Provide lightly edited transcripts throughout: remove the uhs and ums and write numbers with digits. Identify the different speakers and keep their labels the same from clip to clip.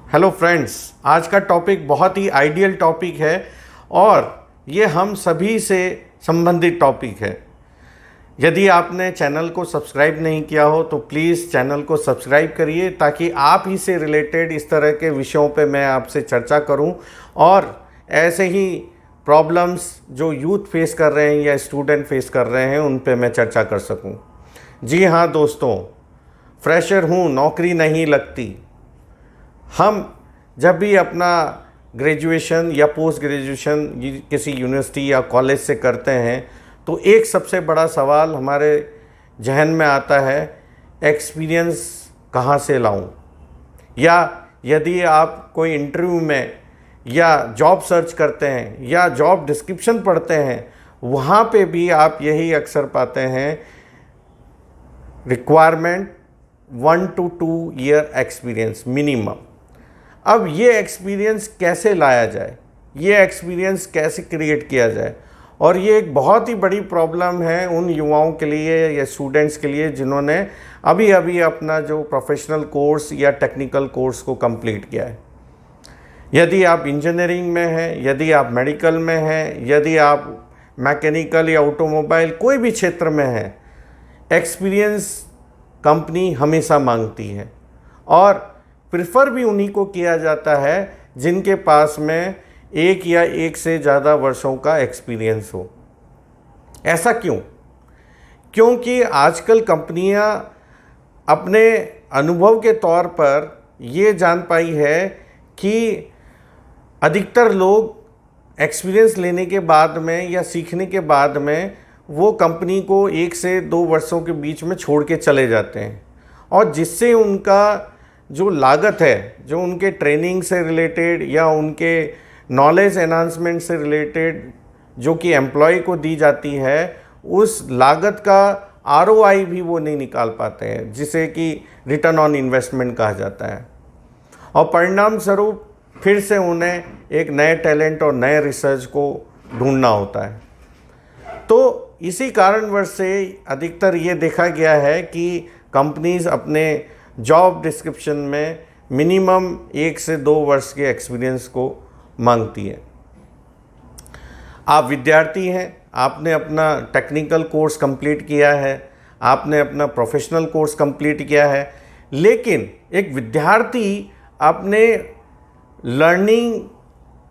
Speaker 1: Hello friends, आज का topic बहुत ही आइडियल टॉपिक है और ये हम सभी से संबंधित टॉपिक है। यदि आपने चैनल को सब्सक्राइब नहीं किया हो तो प्लीज़ चैनल को सब्सक्राइब करिए ताकि आप ही से रिलेटेड इस तरह के विषयों पे मैं आपसे चर्चा करूं और ऐसे ही प्रॉब्लम्स जो यूथ फेस कर रहे हैं या स्टूडेंट फेस कर रहे हैं उन पे मैं चर्चा कर सकूं। जी हाँ दोस्तों, फ्रेशर हूँ, नौकरी नहीं लगती। हम जब भी अपना ग्रेजुएशन या पोस्ट ग्रेजुएशन किसी यूनिवर्सिटी या कॉलेज से करते हैं तो एक सबसे बड़ा सवाल हमारे जहन में आता है, एक्सपीरियंस कहाँ से लाऊं। या यदि आप कोई इंटरव्यू में या जॉब सर्च करते हैं या जॉब डिस्क्रिप्शन पढ़ते हैं, वहाँ पे भी आप यही अक्सर पाते हैं, requirement 1 to 2 year experience minimum. अब ये एक्सपीरियंस कैसे लाया जाए, ये एक्सपीरियंस कैसे क्रिएट किया जाए, और ये एक बहुत ही बड़ी प्रॉब्लम है उन युवाओं के लिए या स्टूडेंट्स के लिए जिन्होंने अभी अभी अपना जो प्रोफेशनल कोर्स या टेक्निकल कोर्स को कंप्लीट किया है। यदि आप इंजीनियरिंग में हैं, यदि आप मेडिकल में हैं, यदि आप मैकेनिकल या ऑटोमोबाइल कोई भी क्षेत्र में हैं, एक्सपीरियंस कंपनी हमेशा मांगती है और प्रिफर भी उन्हीं को किया जाता है जिनके पास में एक या एक से ज़्यादा वर्षों का एक्सपीरियंस हो। ऐसा क्यों? क्योंकि आजकल कंपनियां अपने अनुभव के तौर पर ये जान पाई है कि अधिकतर लोग एक्सपीरियंस लेने के बाद में या सीखने के बाद में वो कंपनी को 1 से 2 वर्षों के बीच में छोड़ के चले जाते हैं, और जिससे उनका जो लागत है, जो उनके ट्रेनिंग से रिलेटेड या उनके नॉलेज एनहांसमेंट से रिलेटेड जो कि एम्प्लॉय को दी जाती है, उस लागत का आरओआई भी वो नहीं निकाल पाते हैं, जिसे कि रिटर्न ऑन इन्वेस्टमेंट कहा जाता है। और परिणाम स्वरूप फिर से उन्हें एक नए टैलेंट और नए रिसर्च को ढूंढना होता है। तो इसी कारणवश से अधिकतर ये देखा गया है कि कंपनीज अपने जॉब डिस्क्रिप्शन में मिनिमम 1 से 2 वर्ष के एक्सपीरियंस को मांगती है। आप विद्यार्थी हैं, आपने अपना टेक्निकल कोर्स कंप्लीट किया है, आपने अपना प्रोफेशनल कोर्स कंप्लीट किया है, लेकिन एक विद्यार्थी अपने लर्निंग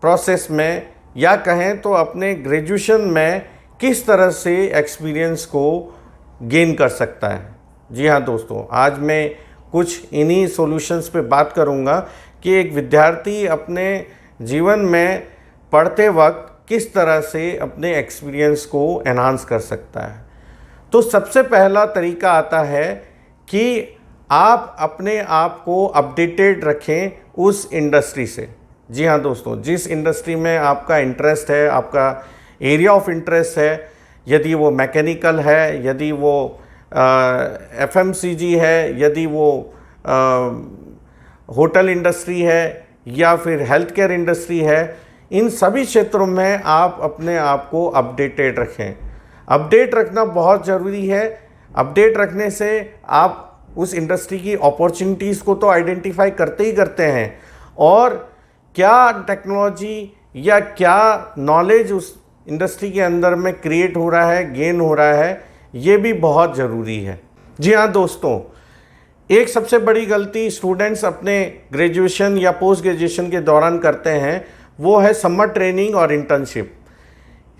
Speaker 1: प्रोसेस में या कहें तो अपने ग्रेजुएशन में किस तरह से एक्सपीरियंस को गेन कर सकता है। जी हाँ दोस्तों, आज मैं कुछ इन्हीं सॉल्यूशंस पे बात करूँगा कि एक विद्यार्थी अपने जीवन में पढ़ते वक्त किस तरह से अपने एक्सपीरियंस को एनहांस कर सकता है। तो सबसे पहला तरीका आता है कि आप अपने आप को अपडेटेड रखें उस इंडस्ट्री से। जी हाँ दोस्तों, जिस इंडस्ट्री में आपका इंटरेस्ट है, आपका एरिया ऑफ इंटरेस्ट है, यदि वो मैकेनिकल है, यदि वो एफएमसीजी है, यदि वो होटल इंडस्ट्री है या फिर हेल्थ केयर इंडस्ट्री है, इन सभी क्षेत्रों में आप अपने आप को अपडेटेड रखें। अपडेट रखना बहुत ज़रूरी है। अपडेट रखने से आप उस इंडस्ट्री की अपॉर्चुनिटीज़ को तो आइडेंटिफाई करते ही करते हैं, और क्या टेक्नोलॉजी या क्या नॉलेज उस इंडस्ट्री के अंदर में क्रिएट हो रहा है, गेन हो रहा है, ये भी बहुत ज़रूरी है। जी हाँ दोस्तों, एक सबसे बड़ी गलती स्टूडेंट्स अपने ग्रेजुएशन या पोस्ट ग्रेजुएशन के दौरान करते हैं, वो है समर ट्रेनिंग और इंटर्नशिप।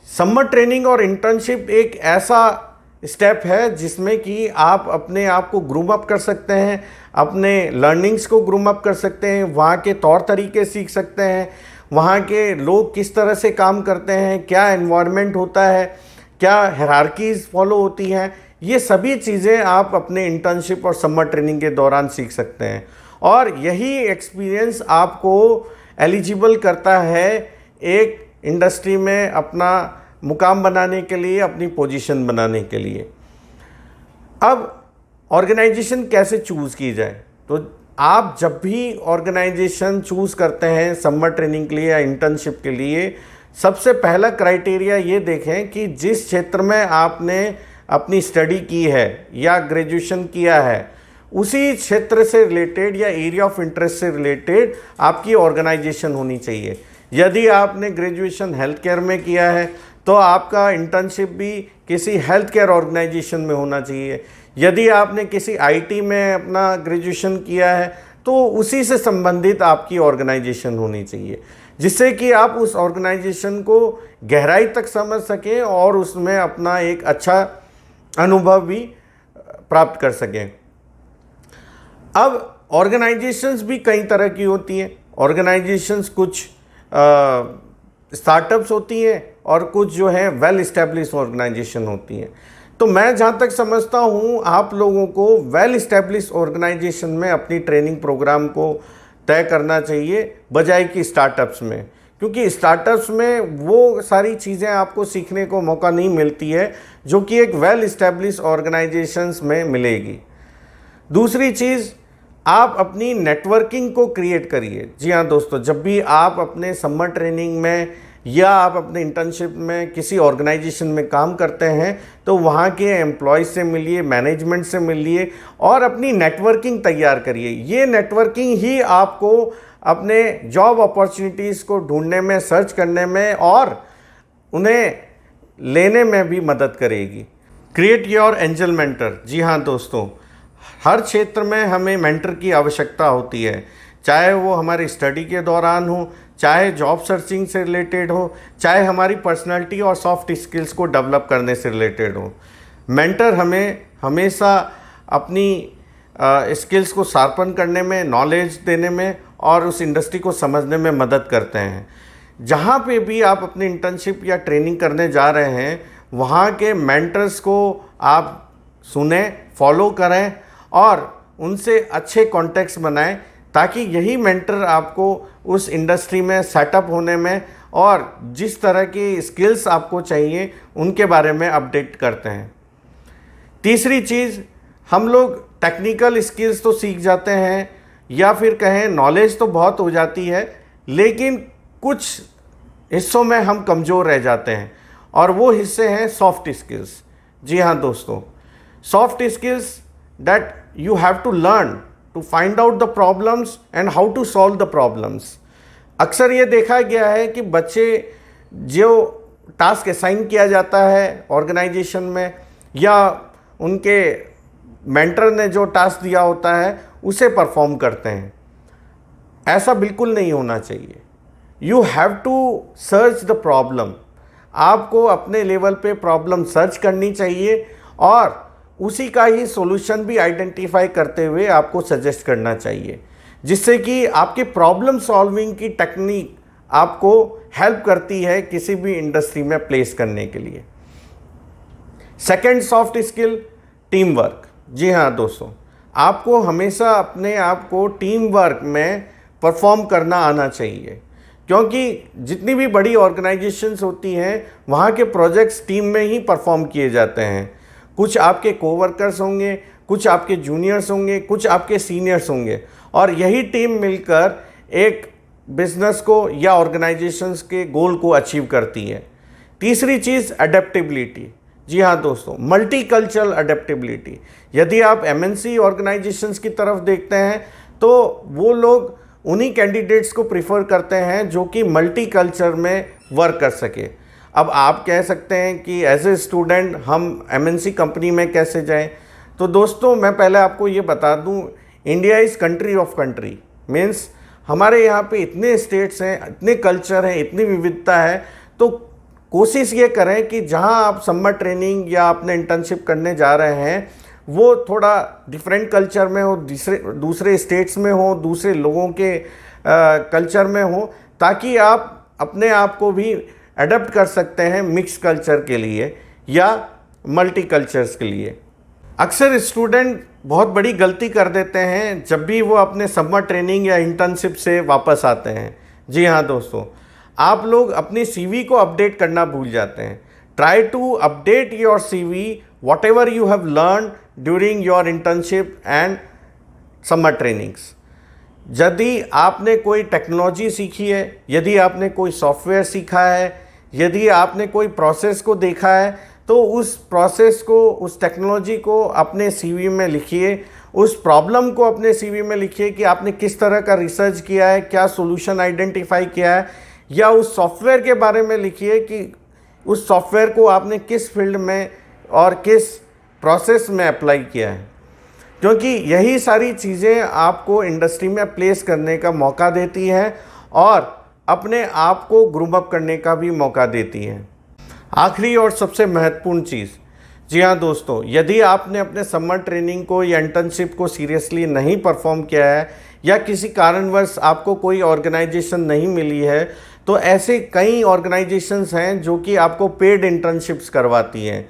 Speaker 1: समर ट्रेनिंग और इंटर्नशिप एक ऐसा स्टेप है जिसमें कि आप अपने आप को ग्रूम अप कर सकते हैं, अपने लर्निंग्स को ग्रूम अप कर सकते हैं, वहाँ के तौर तरीके सीख सकते हैं, वहाँ के लोग किस तरह से काम करते हैं, क्या एनवायरनमेंट होता है, क्या हायरार्कीज़ फॉलो होती हैं, ये सभी चीज़ें आप अपने इंटर्नशिप और समर ट्रेनिंग के दौरान सीख सकते हैं। और यही एक्सपीरियंस आपको एलिजिबल करता है एक इंडस्ट्री में अपना मुकाम बनाने के लिए, अपनी पोजीशन बनाने के लिए। अब ऑर्गेनाइजेशन कैसे चूज़ की जाए? तो आप जब भी ऑर्गेनाइजेशन चूज़ करते हैं समर ट्रेनिंग के लिए या इंटर्नशिप के लिए, सबसे पहला क्राइटेरिया ये देखें कि जिस क्षेत्र में आपने अपनी स्टडी की है या ग्रेजुएशन किया है, उसी क्षेत्र से रिलेटेड या एरिया ऑफ इंटरेस्ट से रिलेटेड आपकी ऑर्गेनाइजेशन होनी चाहिए। यदि आपने ग्रेजुएशन हेल्थ केयर में किया है तो आपका इंटर्नशिप भी किसी हेल्थ केयर ऑर्गेनाइजेशन में होना चाहिए। यदि आपने किसी आईटी में अपना ग्रेजुएशन किया है तो उसी से संबंधित आपकी ऑर्गेनाइजेशन होनी चाहिए, जिससे कि आप उस ऑर्गेनाइजेशन को गहराई तक समझ सकें और उसमें अपना एक अच्छा अनुभव भी प्राप्त कर सकें। अब ऑर्गेनाइजेशंस भी कई तरह की होती हैं। ऑर्गेनाइजेशंस कुछ स्टार्टअप्स होती हैं और कुछ जो है वेल इस्टेब्लिश ऑर्गेनाइजेशन होती हैं। तो मैं जहाँ तक समझता हूँ आप लोगों को वेल इस्टेब्लिश ऑर्गेनाइजेशन में अपनी ट्रेनिंग प्रोग्राम को तय करना चाहिए बजाय कि स्टार्टअप्स में, क्योंकि स्टार्टअप्स में वो सारी चीज़ें आपको सीखने को मौका नहीं मिलती है जो कि एक वेल इस्टेब्लिश ऑर्गेनाइजेशंस में मिलेगी। दूसरी चीज़, आप अपनी नेटवर्किंग को क्रिएट करिए। जी हाँ दोस्तों, जब भी आप अपने समर ट्रेनिंग में या आप अपने इंटर्नशिप में किसी ऑर्गेनाइजेशन में काम करते हैं तो वहाँ के एम्प्लॉयज़ से मिलिए, मैनेजमेंट से मिलिए और अपनी नेटवर्किंग तैयार करिए। ये नेटवर्किंग ही आपको अपने जॉब अपॉर्चुनिटीज़ को ढूंढने में, सर्च करने में और उन्हें लेने में भी मदद करेगी। Create your angel mentor. जी हाँ दोस्तों, हर क्षेत्र में हमें मेंटर की आवश्यकता होती है, चाहे वो हमारी स्टडी के दौरान हो, चाहे जॉब सर्चिंग से रिलेटेड हो, चाहे हमारी पर्सनालिटी और सॉफ्ट स्किल्स को डेवलप करने से रिलेटेड हो। मेंटर हमें हमेशा अपनी स्किल्स को शार्पन करने में, नॉलेज देने में और उस इंडस्ट्री को समझने में मदद करते हैं। जहाँ पे भी आप अपनी इंटर्नशिप या ट्रेनिंग करने जा रहे हैं वहाँ के मेंटर्स को आप सुने, फॉलो करें और उनसे अच्छे कॉन्टेक्ट्स बनाएं, ताकि यही मेंटर आपको उस इंडस्ट्री में सेटअप होने में और जिस तरह की स्किल्स आपको चाहिए उनके बारे में अपडेट करते हैं। तीसरी चीज़, हम लोग टेक्निकल स्किल्स तो सीख जाते हैं या फिर कहें नॉलेज तो बहुत हो जाती है, लेकिन कुछ हिस्सों में हम कमज़ोर रह जाते हैं और वो हिस्से हैं सॉफ्ट स्किल्स। जी हाँ दोस्तों, soft skills that you have to learn to find out the problems and how to solve the problems। अक्सर ये देखा गया है कि बच्चे जो टास्क असाइन किया जाता है ऑर्गेनाइजेशन में या उनके मेंटर ने जो टास्क दिया होता है उसे परफॉर्म करते हैं। ऐसा बिल्कुल नहीं होना चाहिए। You have to search the problem. आपको अपने लेवल पे प्रॉब्लम सर्च करनी चाहिए और उसी का ही सॉल्यूशन भी आइडेंटिफाई करते हुए आपको सजेस्ट करना चाहिए, जिससे कि आपके प्रॉब्लम सॉल्विंग की टेक्निक आपको हेल्प करती है किसी भी इंडस्ट्री में प्लेस करने के लिए। Second soft skill, team work. जी हाँ दोस्तों, आपको हमेशा अपने आप को टीम वर्क में परफॉर्म करना आना चाहिए, क्योंकि जितनी भी बड़ी ऑर्गेनाइजेशंस होती हैं वहाँ के प्रोजेक्ट्स टीम में ही परफॉर्म किए जाते हैं। कुछ आपके कोवर्कर्स होंगे, कुछ आपके जूनियर्स होंगे, कुछ आपके सीनियर्स होंगे और यही टीम मिलकर एक बिजनेस को या ऑर्गेनाइजेशंस के गोल को अचीव करती है। तीसरी चीज़, अडेप्टेबिलिटी। जी हाँ दोस्तों, मल्टी कल्चरल अडेप्टेबिलिटी। यदि आप एमएनसी ऑर्गेनाइजेशंस की तरफ देखते हैं तो वो लोग उन्हीं कैंडिडेट्स को प्रीफर करते हैं जो कि मल्टी कल्चर में वर्क कर सके। अब आप कह सकते हैं कि एज ए स्टूडेंट हम एमएनसी कंपनी में कैसे जाएं, तो दोस्तों मैं पहले आपको ये बता दूं, India is country of country. Means हमारे यहाँ पे इतने स्टेट्स हैं, इतने कल्चर हैं, इतनी विविधता है, तो कोशिश ये करें कि जहाँ आप समर ट्रेनिंग या अपने इंटर्नशिप करने जा रहे हैं वो थोड़ा डिफरेंट कल्चर में हो, दूसरे स्टेट्स में हो, दूसरे लोगों के कल्चर में हो, ताकि आप अपने आप को भी अडेप्ट कर सकते हैं मिक्स कल्चर के लिए या मल्टी कल्चर्स के लिए। अक्सर स्टूडेंट बहुत बड़ी गलती कर देते हैं जब भी वो अपने समर ट्रेनिंग या इंटर्नशिप से वापस आते हैं। जी हाँ दोस्तों, आप लोग अपनी सीवी को अपडेट करना भूल जाते हैं। Try to update your CV whatever you have learn during your internship and summer trainings. यदि आपने कोई टेक्नोलॉजी सीखी है, यदि आपने कोई सॉफ्टवेयर सीखा है, यदि आपने कोई प्रोसेस को देखा है, तो उस प्रोसेस को, उस टेक्नोलॉजी को अपने सीवी में लिखिए, उस प्रॉब्लम को अपने सीवी में लिखिए कि आपने किस तरह का रिसर्च किया है, क्या सॉल्यूशन आइडेंटिफाई किया है, या उस सॉफ्टवेयर के बारे में लिखिए कि उस सॉफ्टवेयर को आपने किस फील्ड में और किस प्रोसेस में अप्लाई किया है, क्योंकि यही सारी चीज़ें आपको इंडस्ट्री में प्लेस करने का मौका देती हैं और अपने आप को ग्रूम अप करने का भी मौका देती हैं। आखिरी और सबसे महत्वपूर्ण चीज़, जी हाँ दोस्तों, यदि आपने अपने समर ट्रेनिंग को या इंटर्नशिप को सीरियसली नहीं परफॉर्म किया है या किसी कारणवश आपको कोई ऑर्गेनाइजेशन नहीं मिली है, तो ऐसे कई ऑर्गेनाइजेशंस हैं जो कि आपको पेड इंटर्नशिप्स करवाती हैं।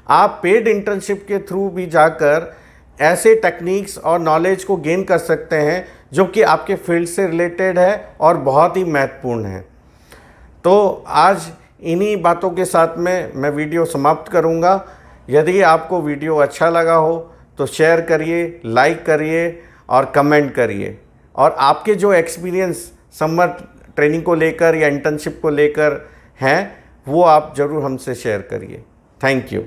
Speaker 1: आप पेड इंटर्नशिप के थ्रू भी जाकर ऐसे टेक्निक्स और नॉलेज को गेन कर सकते हैं जो कि आपके फील्ड से रिलेटेड है और बहुत ही महत्वपूर्ण है। तो आज इन्हीं बातों के साथ में मैं वीडियो समाप्त करूंगा। यदि आपको वीडियो अच्छा लगा हो तो शेयर करिए, लाइक करिए और कमेंट करिए, और आपके जो एक्सपीरियंस समर ट्रेनिंग को लेकर या इंटर्नशिप को लेकर हैं वो आप ज़रूर हमसे शेयर करिए। Thank you.